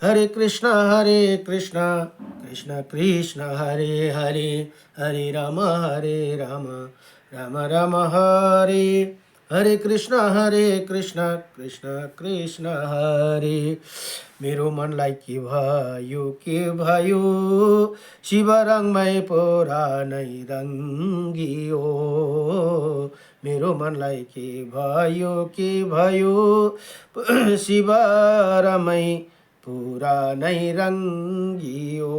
हरे कृष्ण कृष्ण कृष्ण हरे हरे हरे राम राम राम हरे हरे कृष्ण कृष्ण कृष्ण हरे। मेरो मनलाई के भयो शिव रङमै पोरा नै रङ्गियो। मेरो मनलाई के भयो शिव रमै पुरा नै रङ्गियो।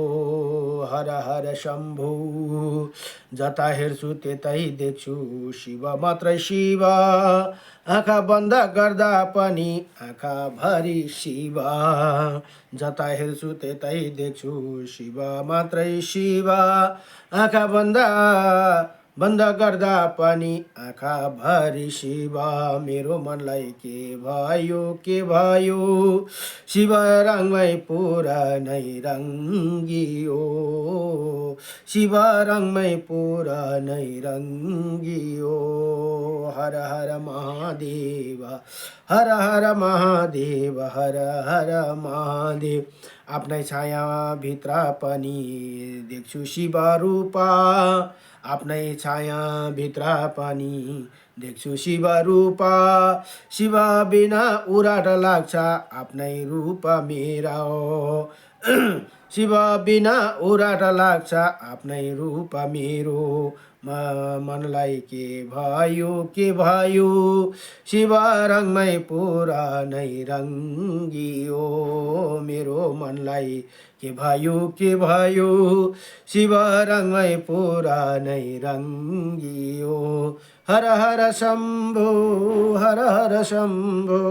हर हर शम्भु जता हेर्छु त्यतै देख्छु शिव मात्रै शिव। आँखा बन्द गर्दा पनि आँखाभरि शिव। जता हेर्छु त्यतै देख्छु शिव मात्रै शिव। आँखा बन्द गर्दा पनि आँखाभरि शिव। मेरो मनलाई के भयो शिव रङमै पुरा नै रङ्गियो। शिव रङमै पुरा नै रङ्गियो। हर हर महादेव हर हर महादेव हर हर महादेव। आफ्नै छाया भित्र पनि देख्छु शिव रूपा। आफ्नै छाया भित्र पनि देख्छु शिव रूपा। शिव बिना उराट लाग्छ आफ्नै रूप मेरा हो। शिव बिना उराट लाग्छ आफ्नै रूप मेरो। मनलाई के भयो शिव रङमै पुरा नै रङ्गियो। मेरो मनलाई के भयो शिव रङमै पुरा नै रङ्गियो। हर हर शम्भो हर हर शम्भो।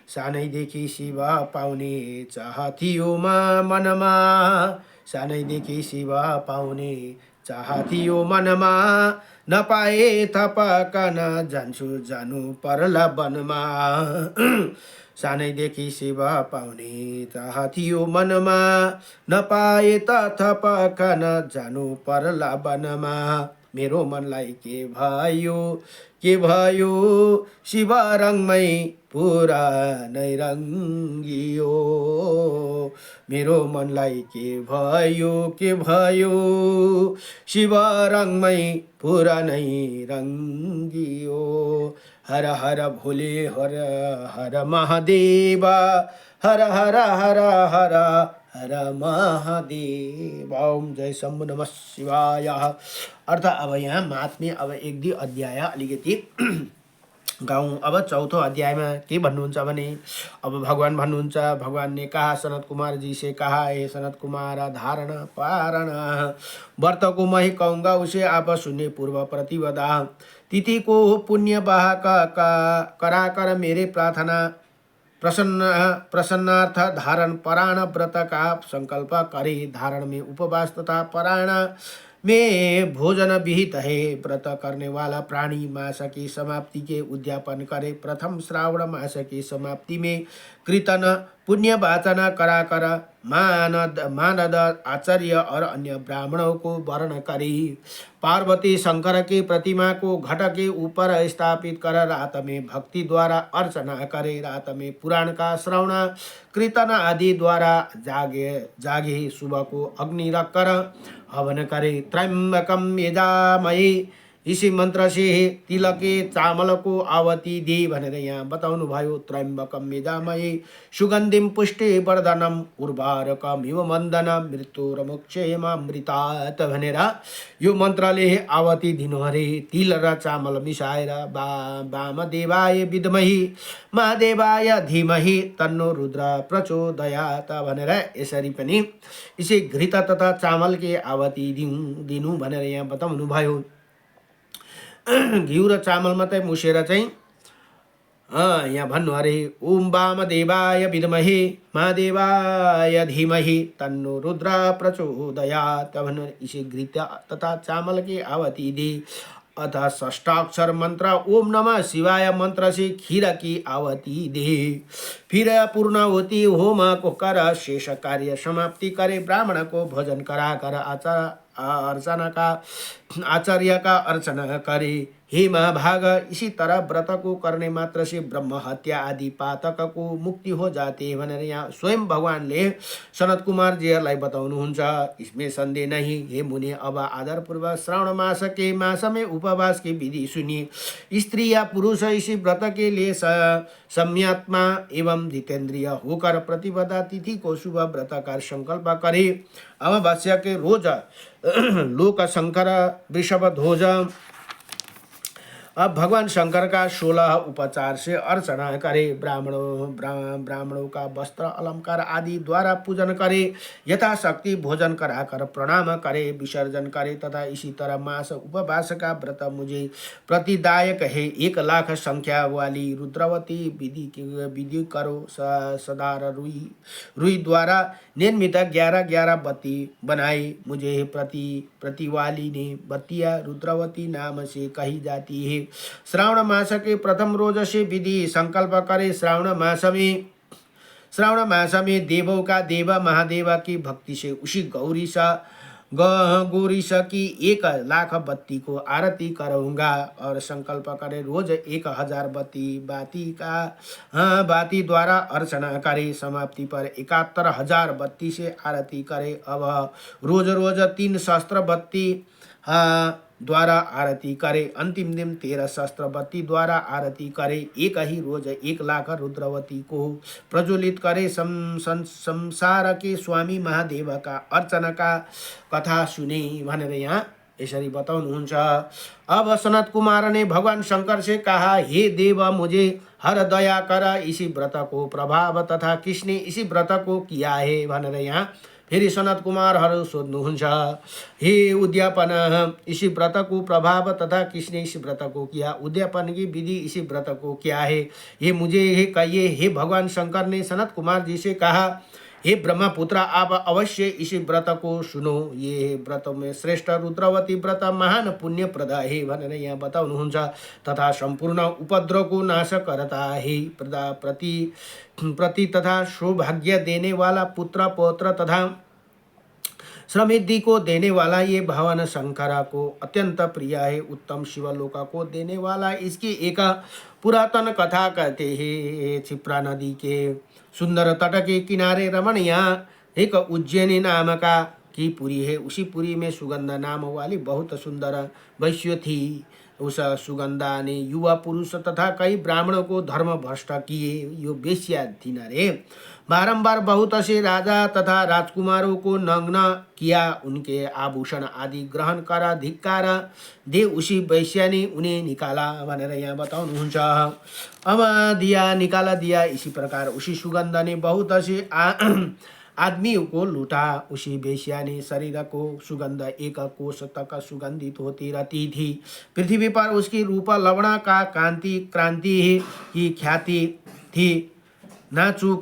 सानैदेखि शिव पाउने चाह थियो मनमा। सानैदेखि शिव पाउने चाह थियो मनमा। नपाए थपकन जानु पर्ला वनमा। सानैदेखि शिव पाउने चाह थियो मनमा। नपाए त थपकन जानु पर्ला वनमा। मेरो मनलाई के भयो शिव रङमै पुरा नै रङ्गियो। मेरो मनलाई के भयो शिव रङमै पुरा नै रङ्गियो। हर हर भोले हर हर महादेव हर हर हर हर हर महादेव। ओम जय शम्भु नमः शिवाय। अर्थ अब यहाँ महात्म्य अब एक दुई अध्याय अलिकति गाउँ। अब चौथो अध्यायमा के भन्नुहुन्छ भने अब भगवान भन्नुहुन्छ, भगवान ने कहा सनत कुमार जी से कहा, हे सनत कुमार धारण पारण व्रत को मैं कहूँगा उसे आप सुने पूर्व प्रतिवदा। तिथि को पुण्य वाहक करा कर मेरे प्रार्थना प्रसन्नार्थ धारण परायण व्रत का संकल्प करे। धारण में उपवास तथा परायण में भोजन विहित है। व्रत करने वाला प्राणी मास की समाप्ति के उद्यापन करे। प्रथम श्रावण मास की समाप्ति में कीर्तन पुण्य वाचन करा कर मानद आचार्य और अन्य ब्राह्मणों को वर्ण करे। पार्वती शंकर की प्रतिमा को घट के ऊपर स्थापित कर रात में भक्ति द्वारा अर्चना करे। रात में पुराण का श्रवण कीर्तन आदि द्वारा जागे सुबह को अग्नि रख कर हवन करे। त्र्यंबकम यजामहे इसी मंत्र से तिलके चामल को आवती दे भनेर यहाँ बताउनु भयो। त्र्यंबकम यजामहे सुगंधिम पुष्टि वर्धनम उर्वारकमिव मन्दन मृत्युर्मुक्षेमामृतात् भनेर यो मन्त्रले आवती दिनु हरे। तिल र चामल मिसाएर वामदेवाय विद्महि महादेवाय धीमहि तन्नो रुद्र प्रचोदयात् भनेर यसरी पनि यसै घृत तथा चामल के आवती दिनु भनेर यहाँ बताउनु भयो। घिउ र चामल मात्रै मुसेर चाहिँ यहाँ भन्नु अरे ओम वामदेवाय विद्महे महादेवाय धीमहि तन्नो रुद्र प्रचोदयात् भनेर इसे घृत तथा चामल की आवती दे। अतः षष्ठाक्षर मंत्र ओम नमः शिवाय मंत्र से खीर की आवती दे। फिर पूर्णाहुति होम को कर शेष कार्य समाप्ति करे। ब्राह्मण को भोजन करा कर आचार्य का अर्चना करे। हे महाभाग, इसी तरह व्रत को करने मात्र से ब्रह्म हत्या आदि पातक को मुक्ति हो जाते भनेर यहाँ स्वयं भगवानले सनत कुमार जीहरूलाई बताउनुहुन्छ। इसमें संदेह नहीं। हे मुनि, अब आदरपूर्वक श्रावण मास के मास में उपवास की विधि सुनिए। स्त्री या पुरुष इसी व्रत के लिए सम्यात्मा एवं जितेंद्रिय होकर प्रतिपदा तिथि को शुभ व्रत का संकल्प करे। अमावस्या के रोज लोक शंकर वृषभ ध्वज अब भगवान शंकर का 16 उपचार से अर्चना करे। ब्राह्मणों का वस्त्र अलंकार आदि द्वारा पूजन करे। यथाशक्ति भोजन कराकर प्रणाम करे, विसर्जन करे तथा इसी तरह मास उपवास का व्रत मुझे प्रतिदायक है। 1 लाख संख्या वाली रुद्रवती विधि करो। सदार रुई द्वारा निर्मित 11 बत्ती बनाई। मुझे प्रतिवाली ने बत्तियां रुद्रवती नाम से कही जाती है। श्रावण मास के प्रथम रोज से विधि संकल्प करे। श्रावण मास में देवों का देव महादेव की भक्ति से उसी गौरीश की 1 लाख बत्ती को आरती करूंगा और संकल्प करे रोज 1000 बाती द्वारा अर्चना करे। समाप्ति पर 71,000 बत्ती से आरती करे। अब रोज 3 सहस्त्र बत्ती द्वारा आरती करे। अंतिम दिन 13 सहस्त्र बत्ती द्वारा आरती करे। एक ही रोज 1 लाख रुद्रवती को प्रज्वलित करे। संसार के स्वामी महादेव का अर्चना का कथा सुने भनेर यहाँ यसरी बताउनुहुन्छ। अब सनत कुमार ने भगवान शंकर से कहा, हे देव, मुझे हर दया कर। इसी व्रत को प्रभाव तथा किसने इसी व्रत को किया है भनेर यहाँ फेरि सनत कुमारहरू सोध्नुहुन्छ। हे उद्यापन, इसी व्रत को प्रभाव तथा किसने इस व्रत को किया? उद्यापन की विधि इसी व्रत को क्या है, ये मुझे कहिए। हे भगवान शंकर ने सनत कुमार जी से कहा, हे ब्रह्मपुत्र, आप अवश्य इसी व्रत को सुनो। ये व्रत में श्रेष्ठ रुद्रवती व्रत महान पुण्य प्रदा है भनेर यहाँ बताउनुहुन्छ। तथा संपूर्ण उपद्रव को नाश करता है। प्रति तथा सौभाग्य देने वाला, पुत्र पौत्र तथा समृद्धि को देने वाला ये भगवान शंकर को अत्यंत प्रिय है। उत्तम शिवलोका को देने वाला इसकी एक पुरातन कथा कहते हैं। क्षिप्रा नदी के सुंदर तट के किनारे रमणीय एक उज्जैनी नाम का की पुरी है। उसी पुरी में सुगंधा नाम वाली बहुत सुंदर वैश्य थी। उस सुगंधा ने युवा पुरुष तथा कई ब्राह्मणों को धर्म भ्रष्ट किए। यो बेश्या थी न रे। बारंबार बहुत से राजा तथा राजकुमारों को नग्न किया। उनके आभूषण आदि ग्रहण कर धिक्कार दे उसी वैश्या ने उन्हें निकाला भनेर यहाँ बताउनुहुन्छ। अब निकाला दिया। इसी प्रकार उसी सुगंधा ने बहुत से आदमियों को लूटा। उसी वेश्या ने शरीर को सुगंध 1 कोश तक सुगंधित होती रहती थी। पृथ्वी पर उसकी रूप लवणा का क्रांति की ख्याति थी। नाचू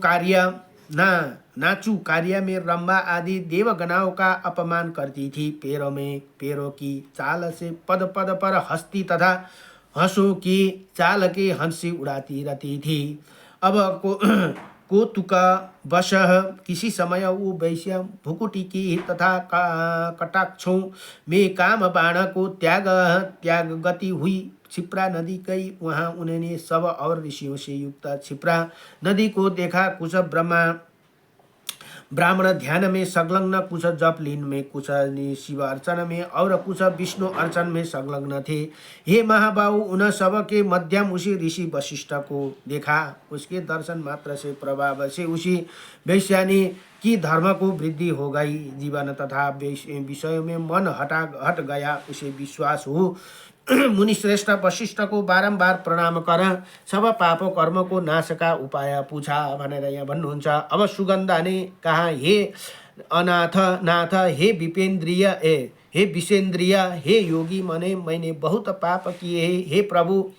कार्य में रंबा आदि देवगणाओं का अपमान करती थी। पैरों की चाल से पद पर हंसती तथा हंसों की चाल के हंसी उड़ाती रहती थी। अब कौतुका वश किसी समय वो वैश्य भुकुटी की तथा कटाक्षों में काम बाण को त्याग गति हुई। क्षिप्रा नदी गई। वहाँ उन्होंने सब और ऋषियों से युक्त क्षिप्रा नदी को देखा। कुछ ब्राह्मण ध्यान में संलग्न, कुछ जप लीन में, कुछ शिव अर्चन में और कुछ विष्णु अर्चन में संलग्न थे। हे महाबाहु, उन सब के मध्यम उसी ऋषि वशिष्ठ को देखा। उसके दर्शन मात्र से प्रभाव से उसी वैश्यानी की धर्म को वृद्धि हो गई। जीवन तथा विषयों में मन हट गया। उसे विश्वास हो मुनि श्रेष्ठ वशिष्ठ को बारंबार प्रणाम कर सब पाप कर्म को नाश का उपाय पूछा भनेर यहाँ भन्नुहुन्छ। अब सुगंधा ने कहा, हे नाथ, हे विषेन्द्रिय, हे योगी, मैंने बहुत पाप किए हैं। हे प्रभु,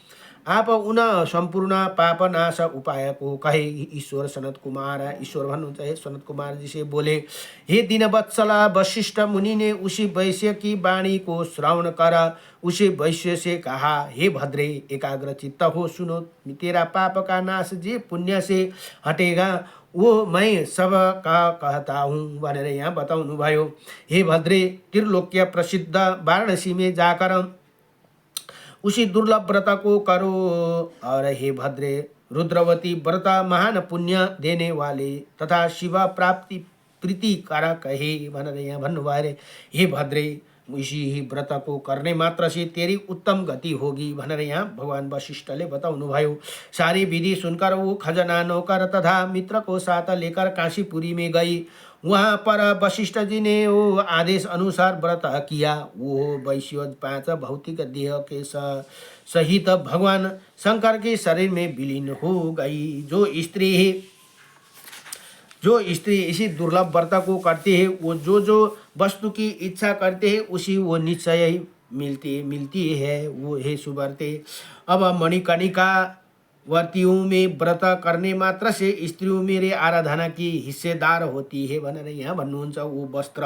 आप उन संपूर्ण पाप नाश उपाय को कहे। ईश्वर भन्नुहुन्छ। हे सनत कुमार जी से बोले, हे दीनवत्सला वशिष्ठ मुनि ने उसी वैश्य की वाणी को श्रवण कर उसी वैश्य से कहा, हे भद्रे, एकाग्र चित्त हो, सुनो। तेरा पाप का नाश जे पुण्य से हटेगा वो मैं सब का कहता हूँ भनेर यहाँ बताउनु भयो। हे भद्रे, त्रिलोक्य प्रसिद्ध वाराणसी में जाकर उसी दुर्लभ व्रत को करो। और हे भद्रे, रुद्रवती व्रत महान पुण्य देने वाले तथा शिव प्राप्ति प्रीति कारक है भनेर यहाँ भन्नुभयो अरे। हे भद्रे, इसी ही व्रत को करने मात्र से तेरी उत्तम गति होगी भनेर यहाँ भगवान वशिष्ठले बताउनु भयो। सारी विधि सुनकर वो खजना नौकर तथा मित्र को साथ लेकर काशीपुरी में गई। वहाँ पर वशिष्ठ जी ने वो आदेश अनुसार व्रत किया। वो वैश्य 5 भौतिक देह के सहित भगवान शंकर के शरीर में विलीन हो गई। जो स्त्री इसी दुर्लभ व्रत को करती है, वो जो वस्तु की इच्छा करते हैं उसी वो निश्चय मिलती है। वो है सुवर्ते। अब मणिकर्णिका वर्तियों में व्रत करने मात्र से स्त्रियों मेरे आराधना की हिस्सेदार होती है भनेर यहाँ भन्नुहुन्छ। वो वस्त्र,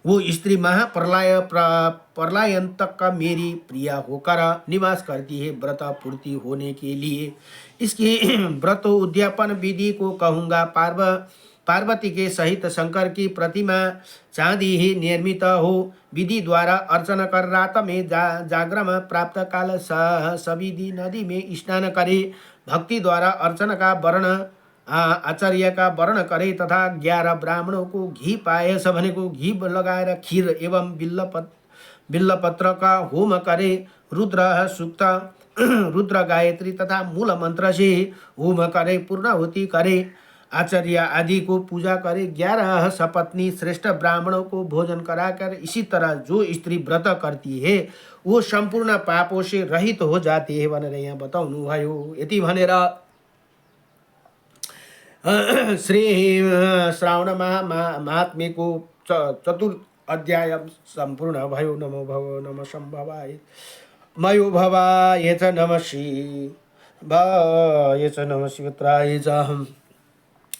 वो स्त्री प्रलयंतक का मेरी प्रिया होकर निवास करती है व्रत पूर्ति होने के लिए। इसकी व्रत उद्यापन विधि को कहूँगा। पार्वती के सहित शंकर की प्रतिमा चांदी ही निर्मित हो। विधि द्वारा अर्चना कर रात में जागरण प्राप्त काल सविधि नदी में स्नान करे। भक्ति द्वारा अर्चना का वर्ण आचार्य का वर्ण करे तथा 11 ब्राह्मणों को घी पाए सबने को घी लगाएर खीर एवं बिल्लपत्र का होम करे। रुद्र सूक्त, रुद्र गायत्री तथा मूल मंत्र से होम करे। पूर्णाहुति करे। आचार्य आदि को पूजा करे। 11 सपत्नी श्रेष्ठ ब्राह्मणों को भोजन कराकर इसी तरह जो स्त्री व्रत करती है वो संपूर्ण पापों से रहित हो जाती है भनेर यहाँ बताउनु भयो। यति भनेर श्री श्रावण महात्म्यको 4 अध्याय सम्पूर्ण भयो। नमो भगवो नमः सम्भवाय मयो भवाय च नमः शिवाय च नमः शिवत्राय च।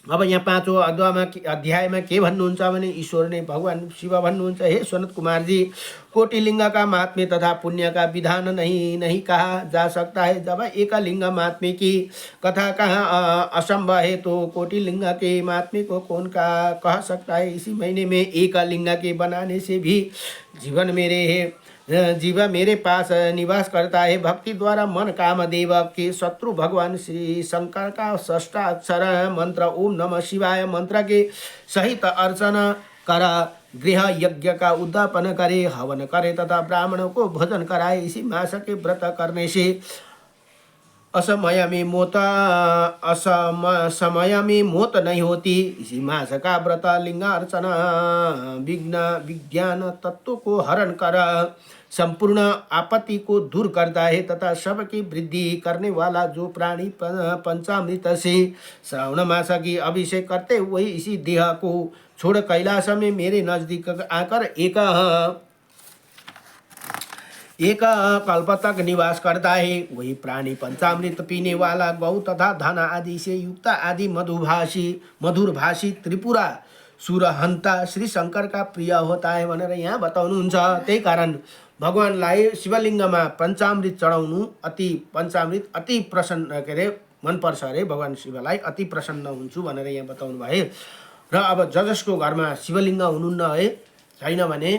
अब यहाँ 5औं अध्यायमा के भन्नुहुन्छ भने ईश्वर ने भगवान शिव भन्नुहुन्छ, हे सनत कुमार जी, कोटिलिंग का महात्म्य तथा पुण्य का विधान नहीं कहा जा सकता है। जब एक लिंग महात्म्य की कथा कहाँ असंभव है तो कोटिलिंग के महात्म्य को कौन का कह सकता है। इसी महीने में एक लिंग के बनाने से भी जीवा मेरे पास निवास करता है। भक्ति द्वारा मन कामदेव के शत्रु भगवान श्री शंकर का 6 अक्षर मंत्र ओम नमः शिवाय मंत्र के सहित अर्चना करा। गृह यज्ञ का उद्यापन करे, हवन करे तथा ब्राह्मणों को भोजन कराए। इसी मास के व्रत करने से समय में मौत नहीं होती। इसी मास का व्रत लिंग अर्चना विज्ञान तत्व को हरण कर संपूर्ण आपत्ति को दूर करता है तथा सबकी वृद्धि करने वाला जो प्राणी पंचामृत से श्रावण मास की अभिषेक करते हुए इसी देह को छोड़ कैलाश में मेरे नजदीक आकर एक कल्प तक निवास करता है। वही प्राणी पंचामृत पीने वाला गौ तथा धन आदि से युक्त आदि मधुर भाषी त्रिपुरा सुरहंता श्री शंकर का प्रिय होता है भनेर यहाँ बताउनुहुन्छ। त्यही कारण भगवानलाई शिवलिङ्गमा पञ्चामृत चढाउनु अति प्रसन्न के अरे मनपर्छ अरे। भगवान शिवलाई अति प्रसन्न हुन्छु भनेर यहाँ बताउनु भए। र अब जसको घरमा शिवलिङ्ग हुनुहुन्न है, छैन भने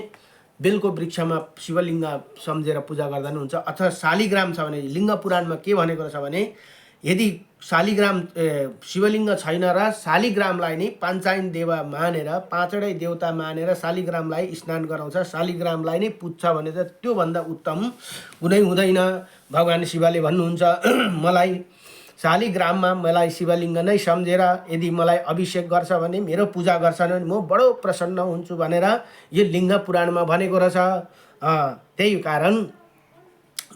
बेलको वृक्षमा शिवलिङ्ग सम्झेर पूजा गर्दा नि हुन्छ। अथवा शालिग्राम छ भने लिङ्ग पुराणमा के भनेको छ भने यदि शालिग्राम शिवलिङ्ग छैन र शालिग्रामलाई नै पाञ्चायन देवा मानेर 5वटै देवता मानेर शालिग्रामलाई स्नान गराउँछ, शालिग्रामलाई नै पुज्छ भने त त्योभन्दा उत्तम कुनै हुँदैन। भगवान शिवले भन्नुहुन्छ मलाई शालिग्राममा मलाई शिवलिङ्ग नै सम्झेर यदि मलाई अभिषेक गर्छ भने मेरो पूजा गर्छ भने म बडो प्रसन्न हुन्छु भनेर यो लिङ्ग पुराणमा भनेको रहेछ। त्यही कारण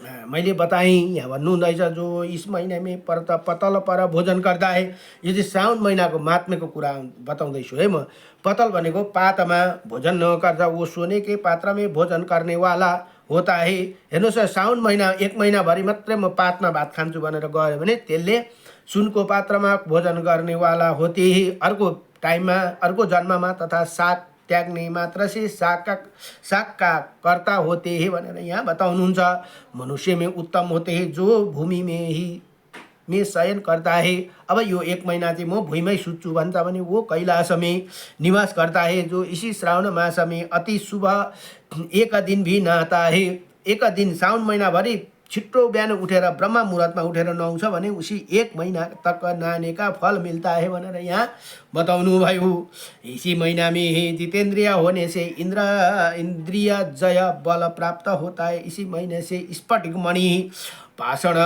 मैले बताएँ यहाँ भन्नुहुँदैछ जो इस महीने में पतल पर भोजन करता है। यो चाहिँ श्रावण महिनाको महात्म्यको कुरा बताउँदैछु है म। पतल भनेको पातमा भोजन नगर्दा वो सोने के पात्र में भोजन करने वाला होता है। हेर्नुहोस् श्रावण महिना 1 महिनाभरि मात्रै म पातमा भात खान्छु भनेर गयो भने त्यसले सुनको पात्रमा भोजन गर्नेवाला होते ही। अर्को टाइममा अर्को जन्ममा तथा साग त्याग्ने मात्र से साग का कर्ता होते हैं भनेर यहाँ बताउनुहुन्छ। मनुष्य में उत्तम होते हैं जो भूमि में शयन करता है। अब यो 1 महिना चाहिँ म भुइँमै सुत्छु भन्छ भने वो कैलाश में निवास करता है। जो इसी श्रावण मास में अति शुभ एक दिन भी नहाता है एक दिन साउन महिनाभरि छिट्टो बिहान उठेर ब्रह्म मुहुर्तमा उठेर नुहाउँछ भने उसी 1 महीना तक नहाने का फल मिलता है भनेर यहाँ बताउनु भयो। इसी महीना में जितेंद्रिय होने से इंद्रिय जय बल प्राप्त होता है। इसी महीने से स्फटिक मणि, पाषाण,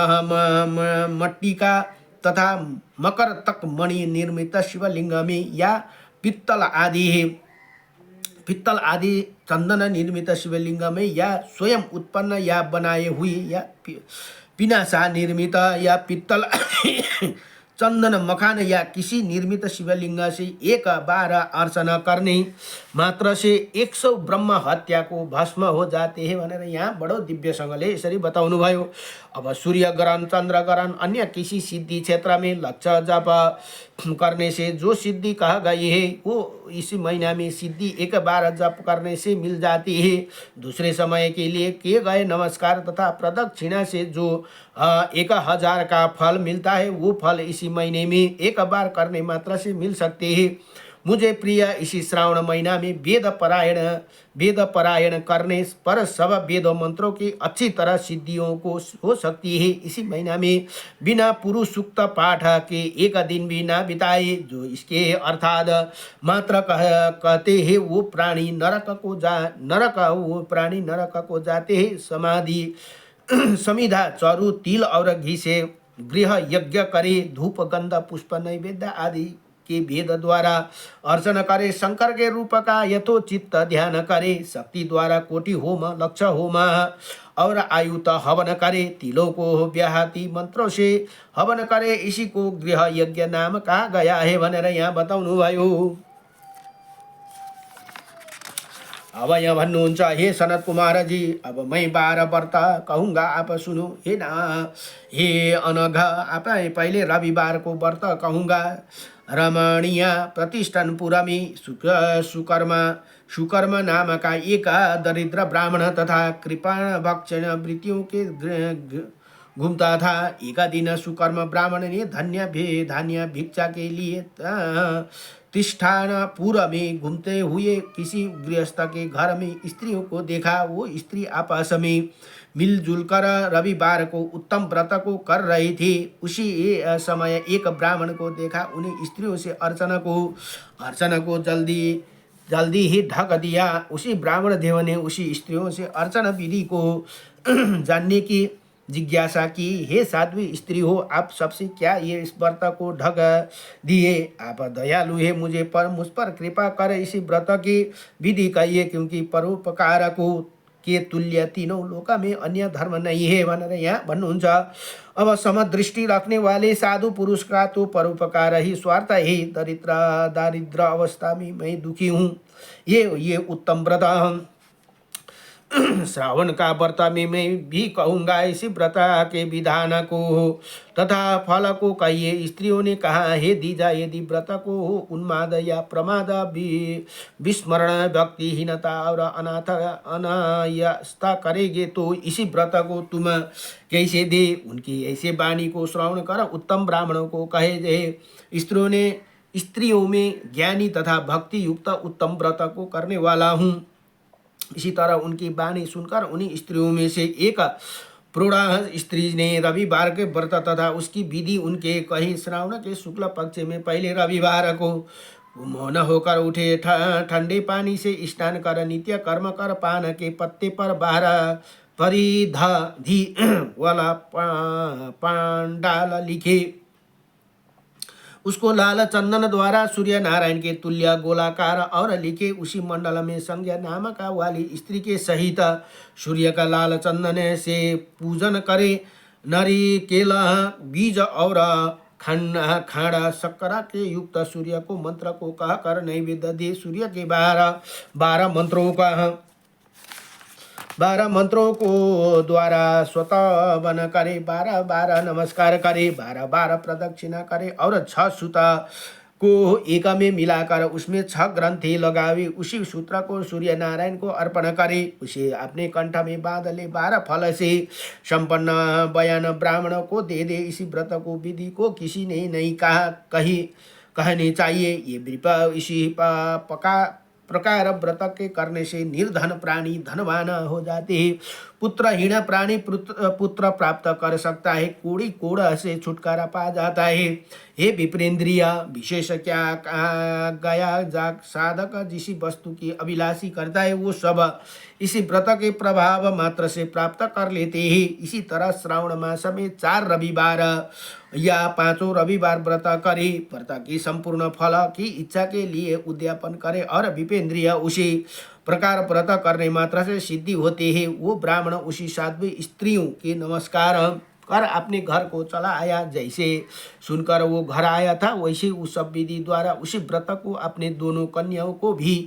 मट्टिका तथा मकर तक मणि निर्मित शिवलिंग में या पित्तल आदि चंदन निर्मित शिवलिंग में या स्वयं उत्पन्न या बनाए हुए या पिनासा निर्मित या पित्तल चंदन मखान या किसी निर्मित शिवलिंग से एक बार अर्चना करने मात्र से 100 ब्रह्म हत्या को भस्म हो जाते हैं भनेर यहाँ बडो दिव्यसँगले यसरी बताउनु भयो। अब सूर्य ग्रहण, चंद्र ग्रहण, अन्य किसी सिद्धि क्षेत्र में लक्ष्य जप करने से जो सिद्धि कहा गई है वो इसी महीना में सिद्धि एक बार जप करने से मिल जाती है। दूसरे समय के लिए किए गए नमस्कार तथा प्रदक्षिणा से जो 1000 का फल मिलता है वो फल इसी महीने में एक बार करने मात्र से मिल सकते हैं। मुझे प्रिय इसी श्रावण महीना में वेद पारायण करने पर सब वेद मंत्रों की अच्छी तरह सिद्धियों को हो सकती है। इसी महीना में बिना पुरुष सूक्त पाठ के एक दिन भी ना बिताए जो इसके अर्थात मात्र कहते हैं वो प्राणी नरक को जाते हैं। समाधि समिधा, चरु, तिल और घी से गृह यज्ञ करे, धूप, गंध, पुष्प, नैवेद्य आदि के भेद द्वारा अर्चना करे, शंकर के रूप का यथोचित ध्यान करे, शक्ति द्वारा कोटि होम, लक्ष होम और आयुत हवन करे, तिलों को व्याहति मंत्रों से हवन करे, इसी को गृह यज्ञ नाम कहा गया है भनेर यहाँ बताउनु भयो। अब यहाँ भन्नुहुन्छ, हे सनत कुमार जी, अब मैं 12 व्रत कहूँगा, आप सुनो। हे अनघ, आप पहले रविवार को व्रत कहूँगा। रमणीय प्रतिष्ठानपुर में सुकर्म नाम का एक दरिद्र ब्राह्मण तथा कृपाण भक्षण वृत्तियों के घूमता था। एक दिन सुकर्म ब्राह्मण ने धान्य भिक्षा के लिए प्रतिष्ठानपुर में घूमते हुए किसी गृहस्थ के घर में स्त्रियों को देखा। वो स्त्री आपस में मिलजुल कर रविवार को उत्तम व्रत को कर रही थी। उसी समय एक ब्राह्मण को देखा। उन्हें स्त्रियों से अर्चना को जल्दी ही ढक दिया। उसी ब्राह्मण देव ने उसी स्त्रियों से अर्चना विधि को जानने की जिज्ञासा की। हे साध्वी स्त्री हो, आप सबसे क्या ये इस व्रत को ढक दिए? आप दयालु है, मुझ पर कृपा कर इसी व्रत की विधि कहिए, क्योंकि परोपकार को के तुल्य तीनों लोक में अन्य धर्म नहीं है भनेर यहाँ भन्नुहुन्छ। अब समदृष्टि रखने वाले साधु पुरुष का तो परोपकार ही स्वार्थ है। दारिद्र अवस्था में मैं दुखी हूँ, ये उत्तम व्रत श्रावण का व्रत में मैं भी कहूँगा। इसी व्रत के विधान को तथा फल को कहिए। स्त्रियों ने कहा, हे दीजा, यदि व्रत को उन्माद या प्रमाद, विस्मरण, भक्तिहीनता और अनायासता करेंगे तो इसी व्रत को तुम कैसे दे? उनकी ऐसे वाणी को श्रवण कर उत्तम ब्राह्मणों को कहे जे, स्त्रियों में ज्ञानी तथा भक्ति युक्त उत्तम व्रत को करने वाला हूँ। इसी तरह उनकी वाणी सुनकर उन्हीं स्त्रियों में से एक प्रौढ़ा स्त्री ने रविवार के व्रत तथा उसकी विधि उनके कही। श्रावण के शुक्ल पक्ष में पहले रविवार को मौन होकर उठे, ठंडे पानी से स्नान कर, नित्य कर्म कर, पान के पत्ते पर 12 परिधाधि वाला पांडाल लिखे, उसको लाल चंदन द्वारा सूर्य नारायण के तुल्य गोलाकार और लिखे। उसी मंडल में संज्ञा नामक वाली स्त्री के सहित सूर्य का लाल चंदन से पूजन करे। नारिकेल, बीज और खाड़ा शक्करा के युक्त सूर्य को मंत्र को कहकर नैवेद्य दे। सूर्य के 12 मंत्रों को द्वारा स्वतः वन करे, 12 नमस्कार करे, 12 प्रदक्षिणा करे और 6 सूत्र को एक में मिलाकर उसमें 6 ग्रंथि लगावे। उसी सूत्र को सूर्य नारायण को अर्पण करे, उसे अपने कंठ में बांध ले। 12 फल से संपन्न बयान ब्राह्मण को दे दे। इसी व्रत को विधि को किसी ने नहीं कहने चाहिए। ये इसी प्रकार व्रत के करने से निर्धन प्राणी धनवान हो जाते हैं। पुत्रहीन प्राणी पुत्र प्राप्त कर सकता है, कोड़ी कोड़ से छुटकारा पा जाता है। हे विप्रेंद्रिय, विशेष क्या कहा गया, जा साधक जिस वस्तु की अभिलाषी करता है वो सब इसी व्रत के प्रभाव मात्र से प्राप्त कर लेते हैं। इसी तरह श्रावण मास में 4 रविवार या 5 रविवार व्रत करे, व्रत की संपूर्ण फल की इच्छा के लिए उद्यापन करे और विपेंद्रिय उसी प्रकार व्रत करने मात्र से सिद्धि होती है। वो ब्राह्मण उसी साध्वी स्त्रियों के नमस्कार कर अपने घर को चला आया। जैसे सुनकर वो घर आया था वैसे उस सब विधि द्वारा उसी व्रत को अपने दोनों कन्याओं को भी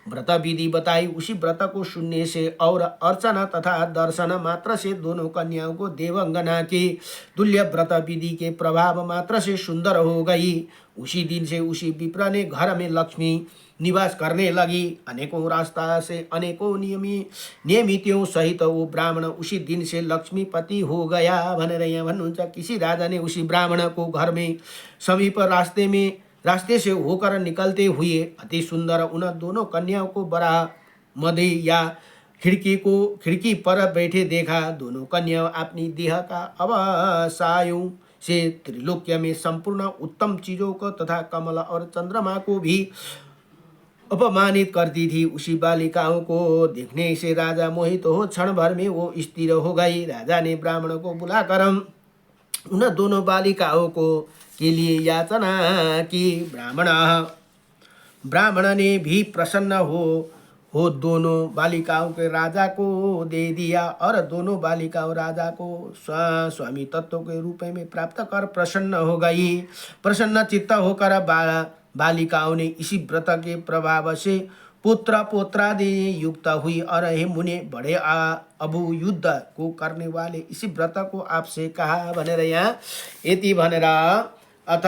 व्रत विधि बताई। उसी व्रत को सुनने से और अर्चना तथा दर्शन मात्र से दोनों कन्याओं को देवंगना के तुल्य व्रत विधि के प्रभाव मात्र से सुंदर हो गई। उसी दिन से उसी विप्र ने घर में लक्ष्मी निवास करने लगी। अनेकों रास्ता से अनेकों नियमितियों सहित वो ब्राह्मण उसी दिन से लक्ष्मीपति हो गया भनेर यहाँ भन्नुहुन्छ। किसी राजा ने उसी ब्राह्मण को घर में समीप रास्ते से होकर निकलते हुए अति सुंदर उन दोनों कन्याओं को बड़ा मदे या खिड़की पर बैठे देखा। दोनों कन्या अपनी देह का अवसायों से त्रिलोक्य में संपूर्ण उत्तम चीजों को तथा कमल और चंद्रमा को भी अपमानित करती थी। उसी बालिकाओं को देखने से राजा मोहित हो क्षण भर में वो स्थिर हो गई। राजा ने ब्राह्मण को बुलाकर उन दोनों बालिकाओं को के लिए याचना की। ब्राह्मण ने भी प्रसन्न हो दोनों बालिकाओं के राजा को दे दिया और दोनों बालिकाओं राजा को स्वामी तत्व के रूप में प्राप्त कर प्रसन्न हो गई। प्रसन्न चित्त होकर बालिकाओं ने इसी व्रत के प्रभाव से पुत्र पोत्रादि युक्त हुई और हे मुने बड़े अबु युद्ध को करने वाले इसी व्रत को आपसे कहा भनेर यहाँ यति भनेर अथ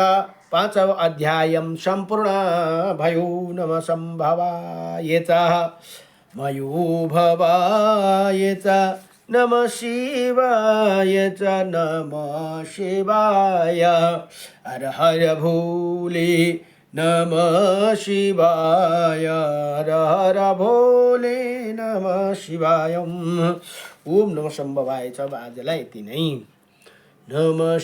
5औं अध्याय सम्पूर्ण भयो। नमः सम्भवाय च मयो भवाय च नमः शिवाय च नमः शिवाय हर हर भोले नमः शिवाय हर हर भोले नमः शिवाय। ओम नमः सम्भवाय च आजलाई यति नै। नमः